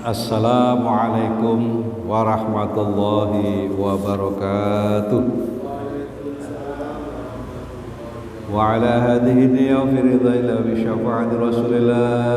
Assalamualaikum warahmatullahi wabarakatuh. Wa ala hadhihi niyya fi ridha bi syafa'ati Rasulillah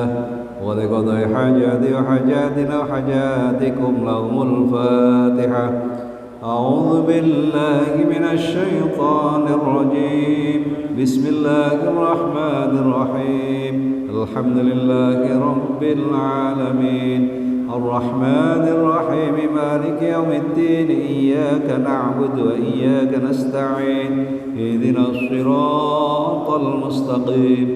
wa li qada'i hajati wa hajatina wa hajatikum lahumul Fatihah. A'udzu billahi minasy syaithanir rajim. Bismillahirrahmanirrahim. Alhamdulillahi rabbil alamin. الرحمن الرحيم مالك يوم الدين إياك نعبد وإياك نستعين اهدنا الصراط المستقيم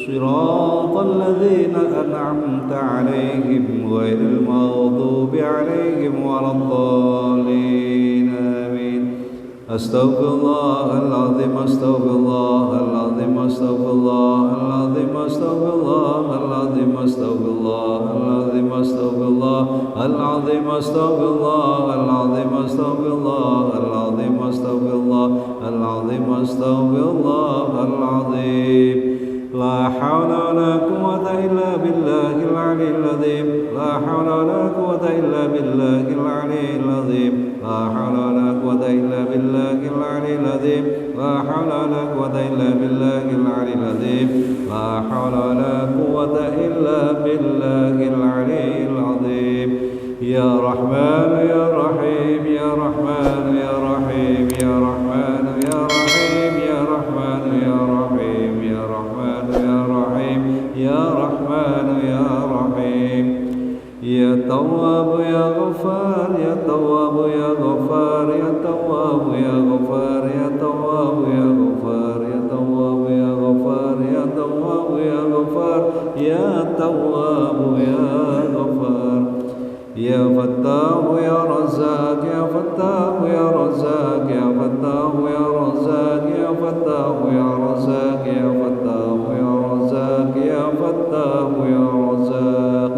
صراط الذين أنعمت عليهم غير المغضوب عليهم ولا الضالين آمين. أستغفر الله العظيم أستغفر الله العظيم أستغفر الله العظيم أستغفر الله العظيم أستغفر الله العظيم أستغفر الله العظيم أستغفر الله العظيم أستغفر الله العظيم أستغفر الله العظيم أستغفر الله العظيم. لا حول ولا قوة إلا بالله العلي العظيم. لا حول ولا قوة إلا بالله العلي العظيم. لا حول ولا قوة إلا بالله العلي العظيم. لا حول ولا قوة إلا بالله العلي العظيم. لا حول ولا قوة إلا بالله العلي العظيم. يا رحمن يا رحيم يا رحمن يا رحيم يا رحمن يا رحيم يا رحمن يا رحيم يا رحمن يا رحيم يا رحمن يا رحيم. يا تواب يا غفار يا تواب يا غفار يا تواب يا غفار يا تواب يا غفار يا تواب يا غفار يا تواب يا غفار يا تواب يا غفار. يا فتاح يا رزاق يا فتاح يا رزاق يا فتاح يا رزاق يا فتاح يا رزاق يا فتاح يا رزاق يا فتاح يا رزاق.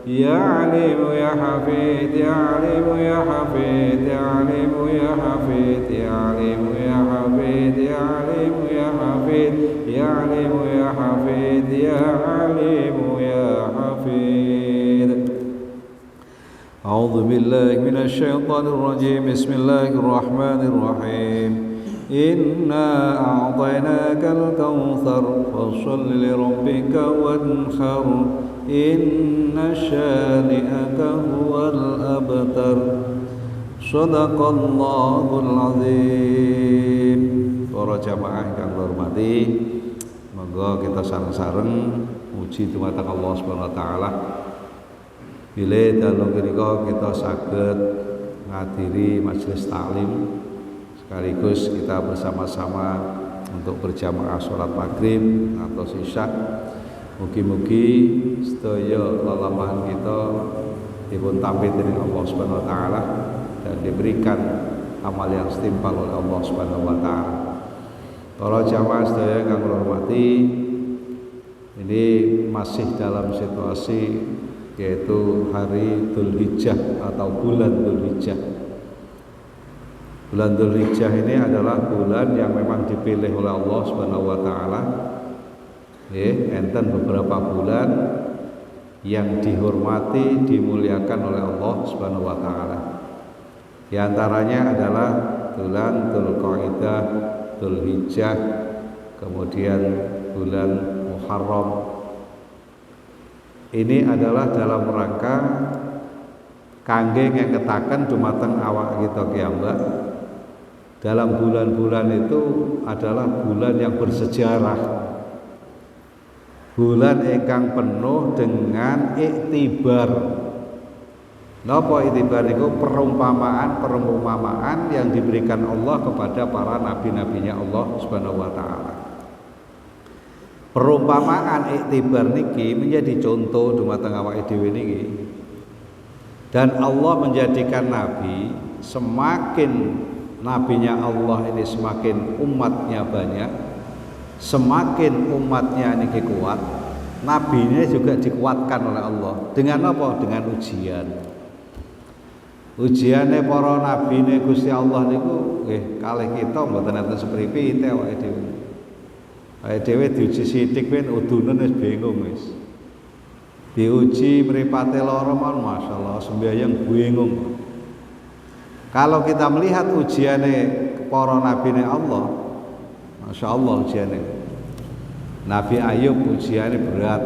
يا عليم يا حفيظ يا عليم يا حفيظ يا عليم يا حفيظ يا عليم يا حفيظ يا عليم يا حفيظ يا عليم يا حفيظ يا عليم يا حفيظ. أعوذ بالله من الشيطان الرجيم. بسم الله الرحمن الرحيم. إنا أعطيناك الكوثر فصل لربك وانحر إن شانئك هو الأبتر. صدق الله العظيم. Para jamaah yang hormati, monggo kita sareng-sareng muji dumateng Allah Subhanahu wa taala. Bila dalam ketika kita saged ngadiri majelis taklim sekaligus kita bersama-sama untuk berjamaah sholat maghrib atau isya. Mugi-mugi sedaya lelamahan kita dipun tampi dening Allah Subhanahu wa taala dan diberikan amal yang setimpal oleh Allah Subhanahu wa taala. Para jamaah sedaya kang hormati, ini masih dalam situasi yaitu hari Dzulhijjah atau bulan Dzulhijjah. Bulan Dzulhijjah ini adalah bulan yang memang dipilih oleh Allah Subhanahu wa taala. Enten beberapa bulan yang dihormati, dimuliakan oleh Allah Subhanahu wa taala. Di antaranya adalah bulan Dzulqa'dah, Dzulhijjah, kemudian bulan Muharram. Ini adalah dalam rangka kangge ngeketaken dumateng awak kita piyambak. Dalam bulan-bulan itu adalah bulan yang bersejarah. Bulan ingkang penuh dengan iktibar. Napa iktibar niku? Perumpamaan yang diberikan Allah kepada para nabi-nabinya Allah Subhanahu wa taala. Perumpamaan iktibar niki menjadi contoh dumateng awake dhewe niki. Dan Allah menjadikan nabi, semakin nabinya Allah ini semakin umatnya banyak, semakin umatnya niki kuat, nabinya juga dikuatkan oleh Allah. Dengan apa? Dengan ujian. Ujiane para nabine Gusti Allah niku nggih kalih kita mboten enten sepripite awake dhewe. Awake dhewe diuji sithik ben udune wis bingung wis. diuji mripate lara mon masyaallah sembayang bingung. Kalau kita melihat ujiane para nabine Allah, masyaallah ujiane. Nabi Ayub ujiane berat.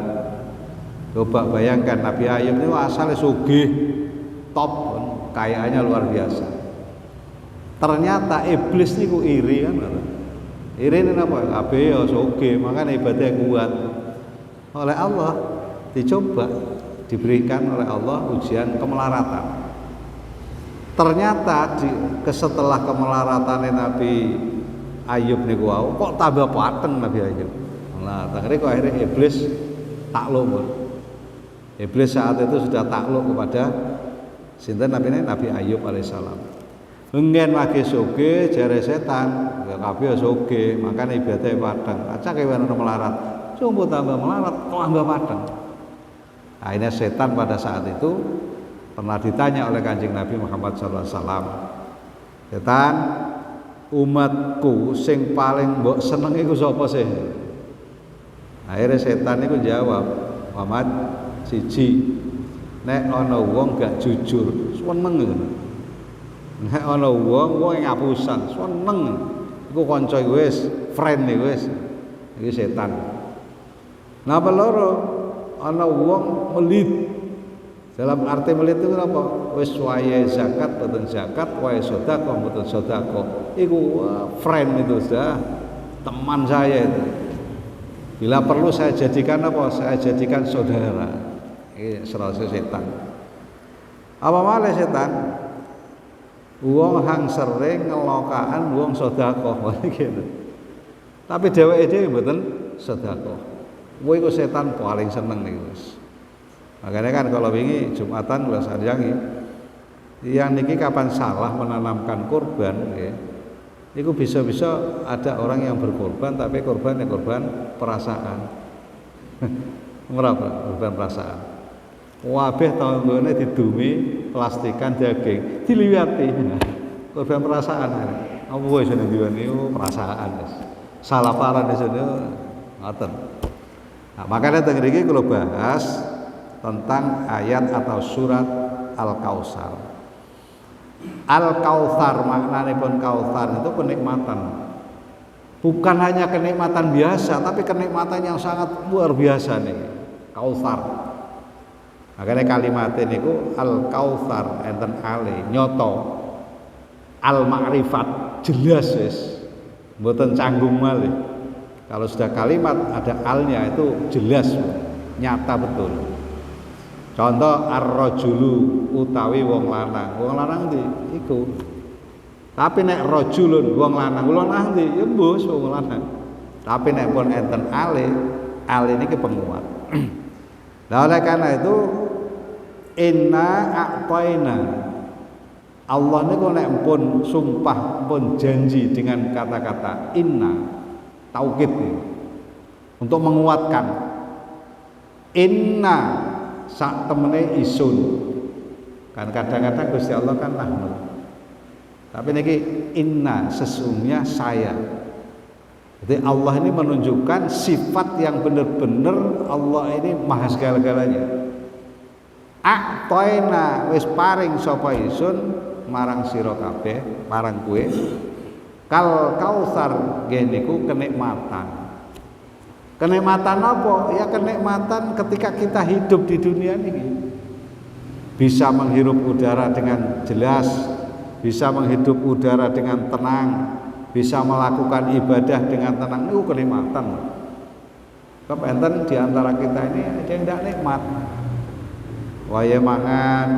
Coba bayangkan Nabi Ayub itu asalnya sugih, top, kayaannya luar biasa. Ternyata iblis niku iri kan. Iri ini apa? Kabeh ya sugih, makanya ibadahnya kuat. Oleh Allah dicoba, diberikan oleh Allah ujian kemelaratan. Ternyata setelah kemelaratan Nabi Ayub niku wau kok tambah pateng Nabi Ayub. Nah, akhirnya iblis takluk. Iblis saat itu sudah takluk kepada sinten Nabi Ayub alaihissalam. Engen lagi soge jare setan, ya kabeh soge, makane ibadah padang. Acak kewan melarat, sumbu tambah melarat, tambah padang. Akhirnya setan pada saat itu pernah ditanya oleh Kanjeng Nabi Muhammad SAW. Setan, umatku sing paling mbok seneng iku sapa sih? Akhirnya setan itu jawab, Muhammad siji, nek ana wong gak jujur, seneng ngono. Nek ana wong ngapusan, seneng. Iku kanca wis, friend wis. Iki setan. Napa loro? Ana wong melit. Dalam arti melit itu apa? Wis wayahe zakat boten zakat, wayahe sedekah boten sedekah. Iku friend itu sudah teman saya itu. Bila perlu saya jadikan apa? Saya jadikan saudara. Ini serasa setan. Apa malah setan? Wong hang sering ngelokaan wong sedekah gitu. Tapi dheweke dhewe mboten sedekah. Kuwi iku setan paling seneng niku wis. Makanya kan kalau wingi Jumatan kula sanjangi yang niki kapan salah menanamkan kurban nggih. Itu bisa-bisa ada orang yang berkorban tapi korbannya korban perasaan. Merapa? Korban perasaan. Wabeh tanggane didumi plastikan daging, diliwati. Korban perasaan. Apa wis diwani perasaan wis. Salah parah di sini ngoten. Nah, makanya teng mriki kula bahas tentang ayat atau surat Al-Kautsar. Al-Kautsar maknanya pun Kautsar itu kenikmatan. Bukan hanya kenikmatan biasa, tapi kenikmatan yang sangat luar biasa nih. Kautsar. Makanya kalimat ini ku Al-Kautsar enten ale nyoto. Al-Ma'rifat jelas wis. Mboten canggung malih. Kalau sudah kalimat ada alnya itu jelas, nyata betul. Contoh ar-rajulu utawi wong lanang. Wong lanang ndi? Iku. Tapi nek rajulun wong lanang ndi? Ya mbus wong lanang. Tapi nek pun enten ale niki penguat. Nah oleh karena itu inna a'taina. Allah niku nek pun sumpah pun janji dengan kata-kata inna taukid untuk menguatkan inna sak temene isun. Kan kadang-kadang Gusti Allah kan nahnu. Tapi niki inna sesungguhnya saya. Jadi Allah ini menunjukkan sifat yang benar-benar Allah ini maha segala-galanya. A'taina wis paring sapa isun marang sira kabeh, marang kowe. Kal Kautsar nggih niku kenikmatan. Kenikmatan apa? Ya kenikmatan ketika kita hidup di dunia ini. Bisa menghirup udara dengan jelas, bisa menghirup udara dengan tenang, bisa melakukan ibadah dengan tenang. Itu kenikmatan. Kepengen di antara kita ini ada yang tidak nikmat. Waya mangan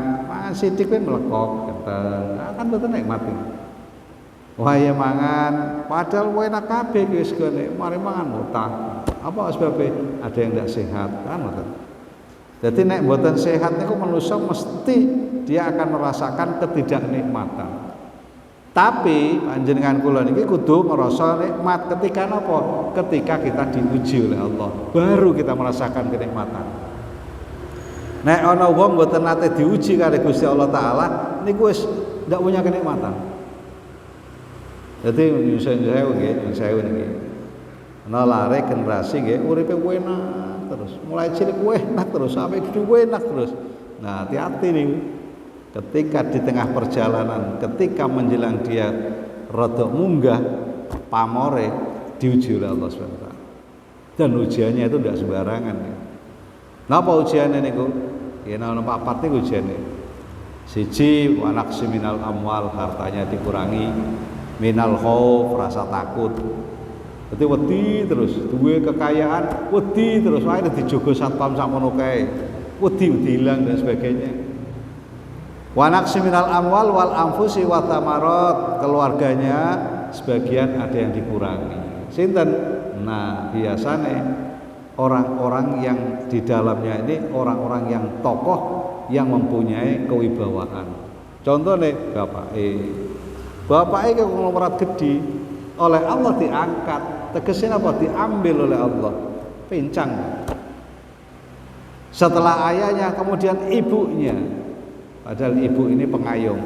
sithik ben mlekok keten. Kan boten nikmat iki. Waya mangan padahal enak kabeh wis gone mari mangan utah. Apa sebabnya? Ada yang tidak sehat kan ngoten. Jadi nek mboten sehat niku manusia mesti dia akan merasakan ketidaknikmatan. Tapi panjenengan kula niki kudu ngrasa nikmat ketika napa? Ketika kita diuji oleh Allah, baru kita merasakan kenikmatan. Nek ana wong mboten nate diuji kali Gusti Allah taala niku wis ndak punya kenikmatan. Jadi nyusun sewu nggih, niki. Lare generasi nggih uripe enak terus. Mulai cilik enak terus sampai gede enak terus. Nah, hati-hati nih. Ketika di tengah perjalanan, ketika menjelang dia rada munggah pamore diuji oleh Allah SWT. Dan ujiannya itu tidak sembarangan. Napa ujiannya niku? Ya ana papat niku ujiannya. Siji wanaksi minal amwal, hartanya dikurangi, minal khauf, rasa takut. Dadi wedi terus, duwe kekayaan, wedi terus wae dijogo satpam sakmono kae. Wedi hilang dan sebagainya. Wanaksi minal amwal wal anfusi wa thamarat, keluarganya sebagian ada yang dikurangi. Sinten? Nah, biasanya orang-orang yang di dalamnya ini orang-orang yang tokoh yang mempunyai kewibawaan. Contohnya bapake konglomerat gede oleh Allah diangkat, tegesnya apa? Diambil oleh Allah, pincang. Setelah ayahnya kemudian ibunya, padahal ibu ini pengayom.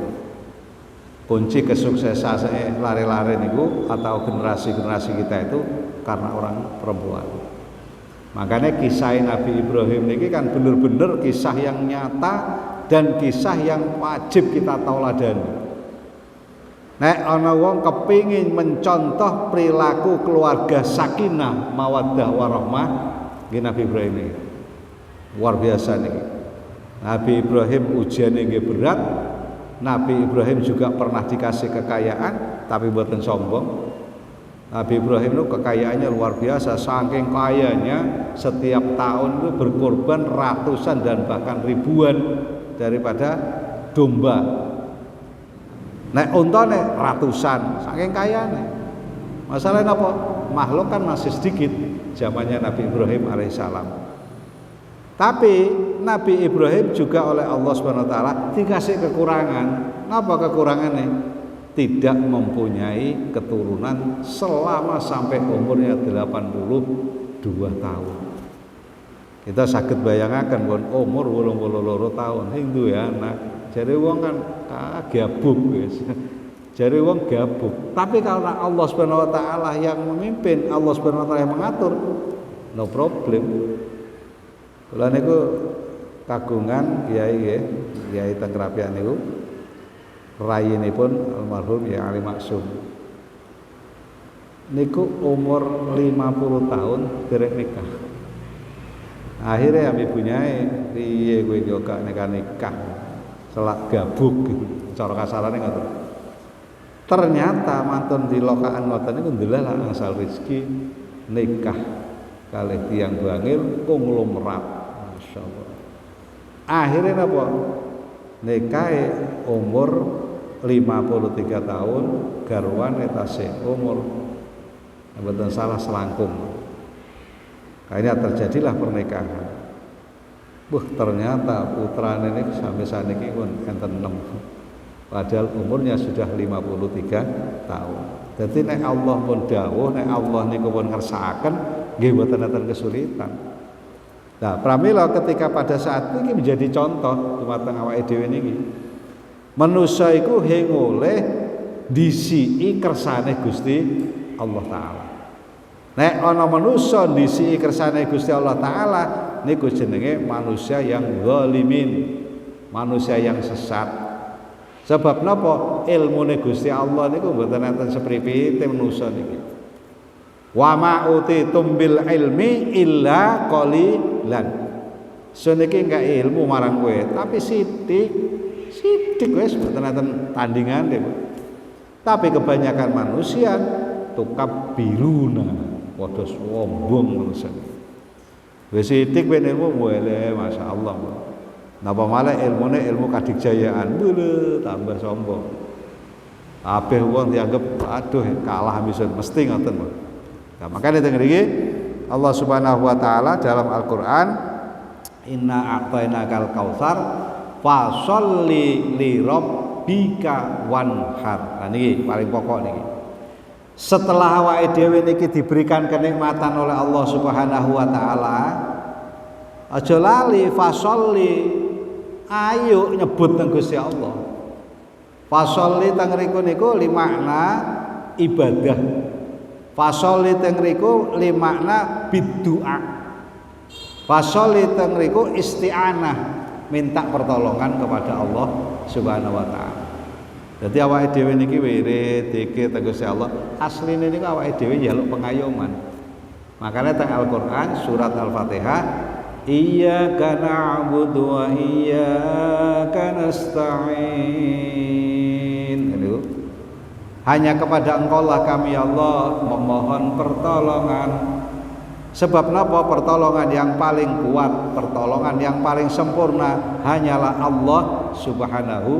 Kunci kesuksesan lari-lari niku atau generasi-generasi kita itu karena orang perempuan. Makanya kisah Nabi Ibrahim ini kan benar-benar kisah yang nyata dan kisah yang wajib kita tauladani. Nek ana wong kepingin mencontoh perilaku keluarga sakinah, mawaddah warahmah, nggih Nabi Ibrahim ini. Luar biasa nih. Nabi Ibrahim ujiannya nggih berat. Nabi Ibrahim juga pernah dikasih kekayaan tapi mboten sombong. Nabi Ibrahim itu kekayaannya luar biasa, saking kayanya setiap tahun itu berkorban ratusan dan bahkan ribuan daripada domba. Nek unta nek ratusan, saking kayanya. Masalahnya apa? Makhluk kan masih sedikit zamannya Nabi Ibrahim alaihissalam. Tapi Nabi Ibrahim juga oleh Allah SWT dikasih kekurangan. Apa kekurangannya? Tidak mempunyai keturunan selama sampai umurnya 82 tahun. Kita sakit bayangkan pun umur 82 tahun Hindu ya anak. Jadi wong kan gabuk guys. Jadi wong gabuk. Tapi karena Allah Subhanahu wa taala yang memimpin, Allah Subhanahu wa taala yang mengatur, no problem. Kula niku kagungan Kiai teng Krapian niku rayinipun almarhum ya Ali Maksum. Niku umur 50 tahun derek nikah. Akhirnya ibunya piye kowe iki gak nikah. Selak gabuk gitu. Cara kasarane ngoten. Ternyata mantun di lokaan ngoten niku ndelah asal rezeki nikah kalih tiyang bangil konglomerat. Masyaallah. Akhirnya apa? Nikah umur 53 tahun, garwane tasih umur mboten salah selangkung. Akhirnya terjadilah pernikahan. Ternyata putrane ini sampai saat ini pun enten 6. Padahal umurnya sudah 53 tahun. Jadi nek Allah pun dawuh, nek Allah niku pun ngersakaken nggih mboten enten kesulitan. Nah, pramila ketika pada saat ini menjadi contoh dumateng awake dhewe niki. Manusia iku hing oleh disiki kersane Gusti Allah taala. Nek ana manusia disiki kersane Gusti Allah taala niku jenenge manusia yang zalimin, manusia yang sesat. Sebab napa? Ilmune Gusti Allah niku mboten enten sepripite manusia niki. Wa ma utitum bil ilmi illa qalilan. Seniki enggak ilmu marang kowe, tapi sithik wis mboten enten tandingane. Tapi kebanyakan manusia tukabbiruna, padha sombong manusia. Wis sithik ben ilmu wele masyaallah. Napa malah ilmune ilmu kadigjayaan, tambah sombong. Kabeh wong dianggap aduh kalah mesti ngoten. Nah, makanya teng mriki Allah Subhanahu wa taala dalam Al-Qur'an inna a'tainakal kautsar fasholli li rabbika wanhar. Nah niki paling pokok niki. Setelah awake dhewe niki diberikan kenikmatan oleh Allah Subhanahu wa taala, aja lali fasholli, ayo nyebut nang Gusti Allah. Fasholli teng mriku niku li makna ibadah. Fasoli teng riku limakna biddu'a. Fasoli teng riku isti'anah, minta pertolongan kepada Allah Subhanahu wa taala. Dadi awake dhewe niki wirid zikir teng Gusti Allah, asline niku awake dhewe njaluk pengayoman. Makanya teng Al-Qur'an surat Al-Fatihah, iyyaka na'budu wa iyyaka nasta'in. Hanya kepada Engkau lah kami Allah memohon pertolongan. Sebab napa? Pertolongan yang paling kuat, pertolongan yang paling sempurna hanyalah Allah Subhanahu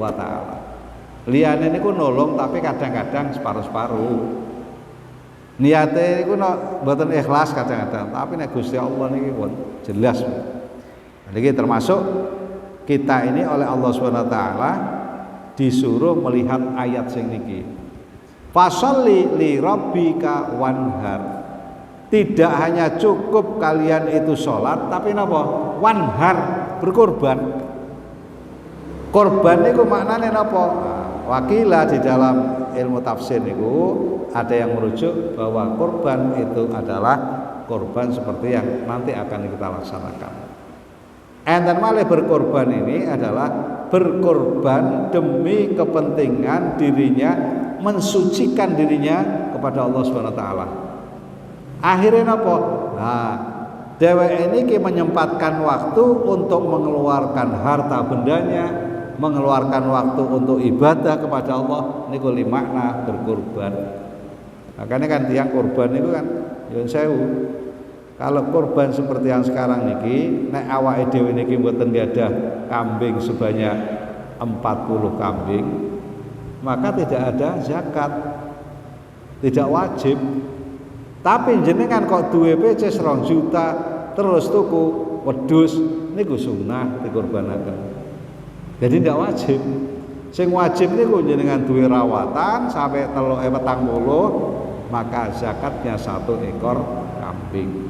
wa taala. Liyane niku nolong tapi kadang-kadang separuh-separuh. Niate niku mboten ikhlas kadang-kadang, tapi nek Gusti Allah niki pun jelas. Niki termasuk kita ini oleh Allah Subhanahu wa taala disuruh melihat ayat sing niki. Fasholli li rabbika wanhar. Tidak hanya cukup kalian itu sholat, tapi napa? Wanhar, berkorban. Korban niku maknane napa? Wakilah di dalam ilmu tafsir niku ada yang merujuk bahwa korban itu adalah korban seperti yang nanti akan kita laksanakan. Enten malih berkorban ini adalah berkorban demi kepentingan dirinya, mensucikan dirinya kepada Allah Subhanahu wa taala. Akhirnya apa? Nah, dheweke niki menyempatkan waktu untuk mengeluarkan harta bendanya, mengeluarkan waktu untuk ibadah kepada Allah, niku limakna berkorban. Makanya kan tiang korban itu kan nyuwun sewu. Kalau korban seperti yang sekarang niki, nek awake dhewe niki mboten gadah kambing sebanyak 40 kambing, maka tidak ada zakat. Tidak wajib. Tapi jenengan kok duwe PC 2 juta terus tuku wedhus niku sunah dikorbanaken. Jadi tidak wajib. Sing wajib niku jenengan duwe rawatan sampai 340, maka zakatnya 1 ekor kambing.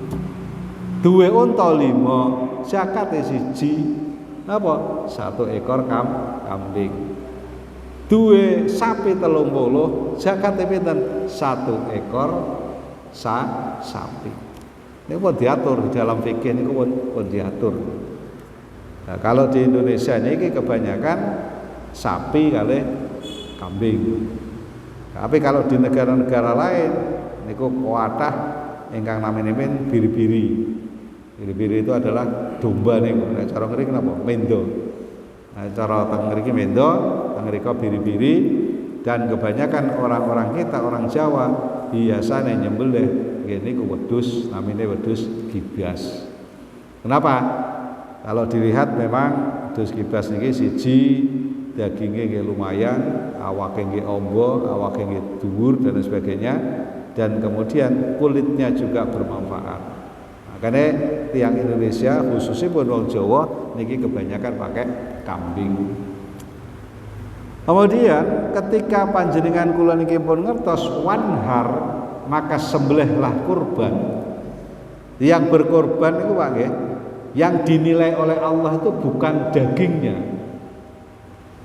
Duwe unta 5, zakate 1 napa? 1 ekor kambing. Duwe sapi 30, zakate pinten? 1 ekor sapi. Ini pun diatur di dalam fikih ini pun diatur. Nah, kalau di Indonesia ini kebanyakan sapi kali kambing. Tapi kalau di negara-negara lain niku kuatah ingkang naminipun biri-biri. Biri-biri itu adalah domba niku. Nek cara ngriki napa? Mendo. Nah, cara teng ngriki mendo, teng ngrika biri-biri, dan kebanyakan orang-orang kita orang Jawa biasanya nyembelih ini wedhus, namanya wedhus gibas. Kenapa? Kalau dilihat memang wedhus gibas niki siji dagingnya nggih lumayan, awake nggih amba, awake nggih dhuwur dan sebagainya, dan kemudian kulitnya juga bermanfaat. Makanya tiang Indonesia khususnya pun wong Jawa niki kebanyakan pakai kambing. Kemudian ketika panjenengan kula niki pun ngertos wanhar, maka sembelihlah kurban. Yang berkorban itu Pak nggih, yang dinilai oleh Allah itu bukan dagingnya.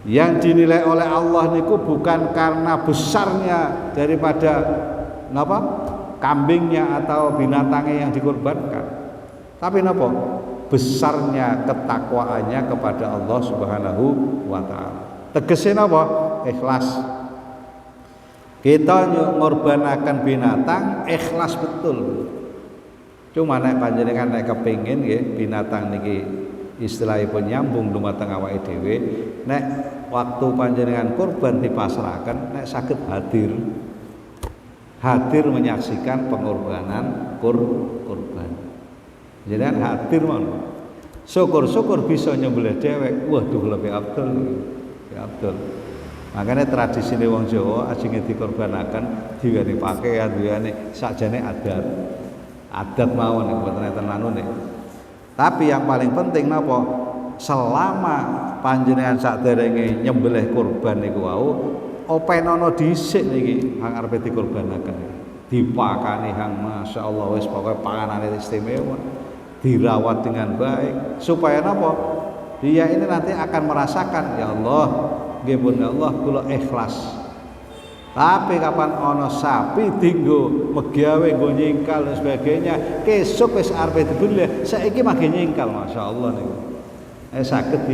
Yang dinilai oleh Allah niku bukan karena besarnya daripada napa? Kambingnya atau binatangnya yang dikorbankan. Tapi napa? Besarnya ketakwaannya kepada Allah Subhanahu wa taala. Tegese napa? Ikhlas. Kita ngorbanaken binatang ikhlas betul. Cuma nek panjenengan nek kepengin nggih binatang niki istilahipun nyambung dumateng awake dhewe, nek waktu panjenengan kurban dipasrahaken nek saged hadir. Hadir menyaksikan pengorbanan kurban. Jenengan hadir mawon. Syukur-syukur bisa nyembelih dhewek. Waduh lebih abdul. Abdul. Makanya tradisi wong Jawa ajenge dikorbanaken diweni pakaian, diweni sakjane adat mawon mboten enten anune. Tapi yang paling penting napa? Selama panjenengan saderenge nyembelih kurban niku wau, openono dhisik niki hang arepe dikorbanaken. Dipakani hang masyaallah wis pokoke panganane istimewa, dirawat dengan baik supaya napa? Dia ini nanti akan merasakan, ya Allah, nggih pun Allah kula ikhlas. Tapi kapan ana sapi dinggo megawe nggo nyingkal dan sebagainya, kesuk wis arepe dibeli, saiki mage nyingkal, masyaallah niku. Saged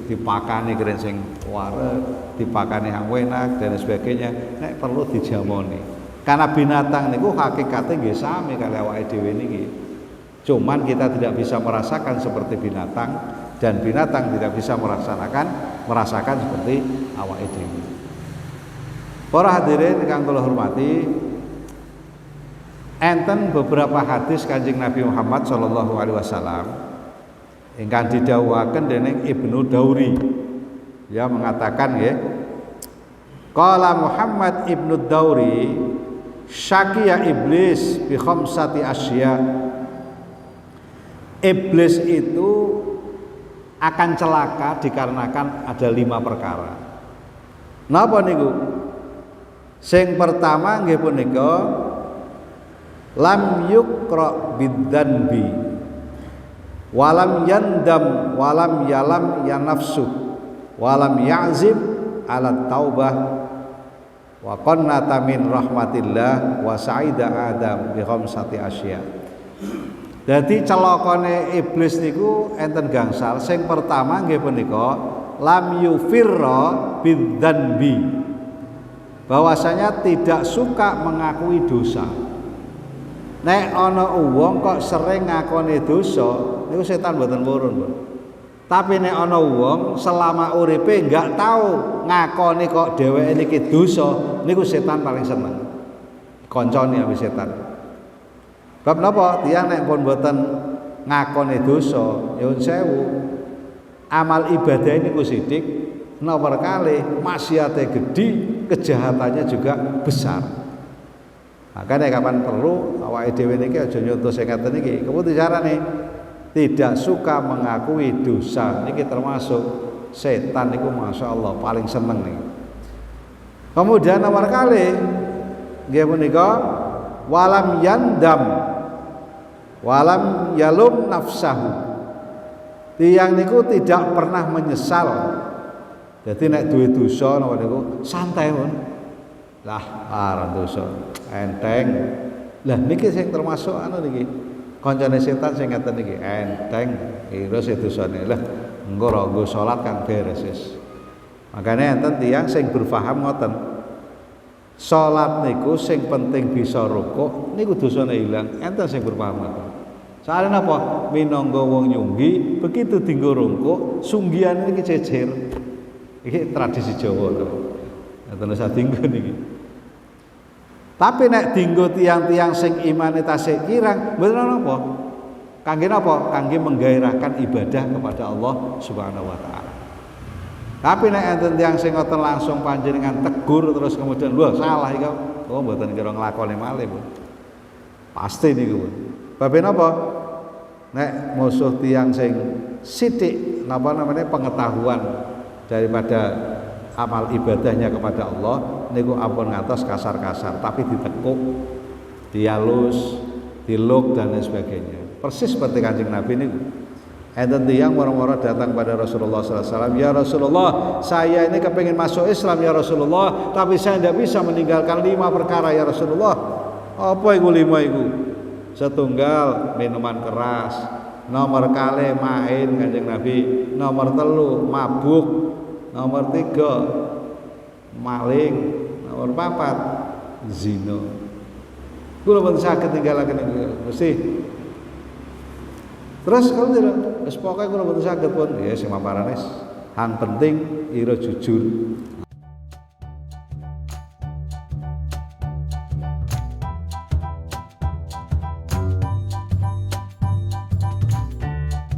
dipakani keren sing wareg, dipakani yang enak dan sebagainya, nek perlu dijamoni. Karena binatang niku hakikate nggih sami kali awake dhewe niki. Cuman kita tidak bisa merasakan seperti binatang dan binatang tidak bisa merasakan seperti awake dhewe. Para hadirin kang kula hormati, enten beberapa hadis Kanjeng Nabi Muhammad sallallahu alaihi wasallam ingkang didhawuhaken dening Ibnu Dauri. Ya mengatakan nggih, qala Muhammad Ibnu Dauri, syaqiya iblis bi khamsati asya. Iblis itu akan celaka dikarenakan ada 5 perkara. Napa niku? Sing pertama nggih punika lam yukra bidzanbi walam yandam walam yalam ya nafsu walam ya'zim ala taubah wa qannata min rahmatillah wa sa'ida adam bi khamsati asya. Dadi celakane iblis niku enten gangsal. Sing pertama nggih punika lam yufirra bidzanbi, bahwasanya tidak suka mengakui dosa. Nek ana wong kok sering ngakoni dosa, niku setan mboten purun, Bro. Tapi nek ana wong selama uripe enggak tahu ngakoni kok dheweke niki dosa, niku setan paling seneng. Koncone ambek setan. Bab napa? Tiyang nek pun mboten ngakoni dosa, nyuwun sewu. Amal ibadah niku sithik, nomor kali maksiate gedhi, kejahatannya juga besar. Makanya kapan perlu awake dhewe niki aja nyontoh sing ngaten niki. Kemudian carane tidak suka mengakui dosa niki termasuk setan niku masyaallah paling seneng nih. Kemudian nomor kali nggih punika walam yandam walam yalum nafsahu. Tiyang niku tidak pernah menyesal. Jadi nek duwe dosa napa niku santai pun. Lah arep dosa enteng. Lah niki sing termasuk anu niki. Kancane setan sing ngaten niki enteng ira se dosane. Lah engko ora nggo salat kang beres wis. Makane enten tiyang sing berpaham ngoten. Salat niku sing penting bisa rukuk niku dosane ilang. Enten sing berpaham ngoten. Soalnya napa? Minangka wong nyunggi begitu dinggo rukuk sunggihan niki jejer. Iki tradisi Jawa to. Enten usah dinggo niki. Tapi nek dinggo tiang-tiang sing imane tasih kirang, mboten napa? Kangge napa? Kangge menggairahkan ibadah kepada Allah Subhanahu wa taala. Tapi nek enten tiang sing ngoten langsung panjenengan tegur terus kemudian lho salah iki kok. Oh mboten kira nglakoni malih, Bu. Pasti niku, Bu. Babe napa? Nek musuh tiang sing sithik napa namanya pengetahuan daripada amal ibadahnya kepada Allah niku ampun ngatos kasar-kasar tapi ditekuk, dialus, diluk dan lain sebagainya. Persis seperti Kanjeng Nabi niku. Enten tiyang moro-moro datang pada Rasulullah sallallahu alaihi wasallam, "Ya Rasulullah, saya ini kepengin masuk Islam ya Rasulullah, tapi saya tidak bisa meninggalkan 5 perkara ya Rasulullah." Apa iku 5 iku? Setunggal minuman keras, nomor kali main Kanjeng Nabi, nomor 3 mabuk, nomor 3 maling, nomor 4 zina. Kula mboten saged ninggalaken niku mesti. Terus kalau tidak, wis pokoke kula mboten saged pun, ya sing maparane hang penting ira jujur.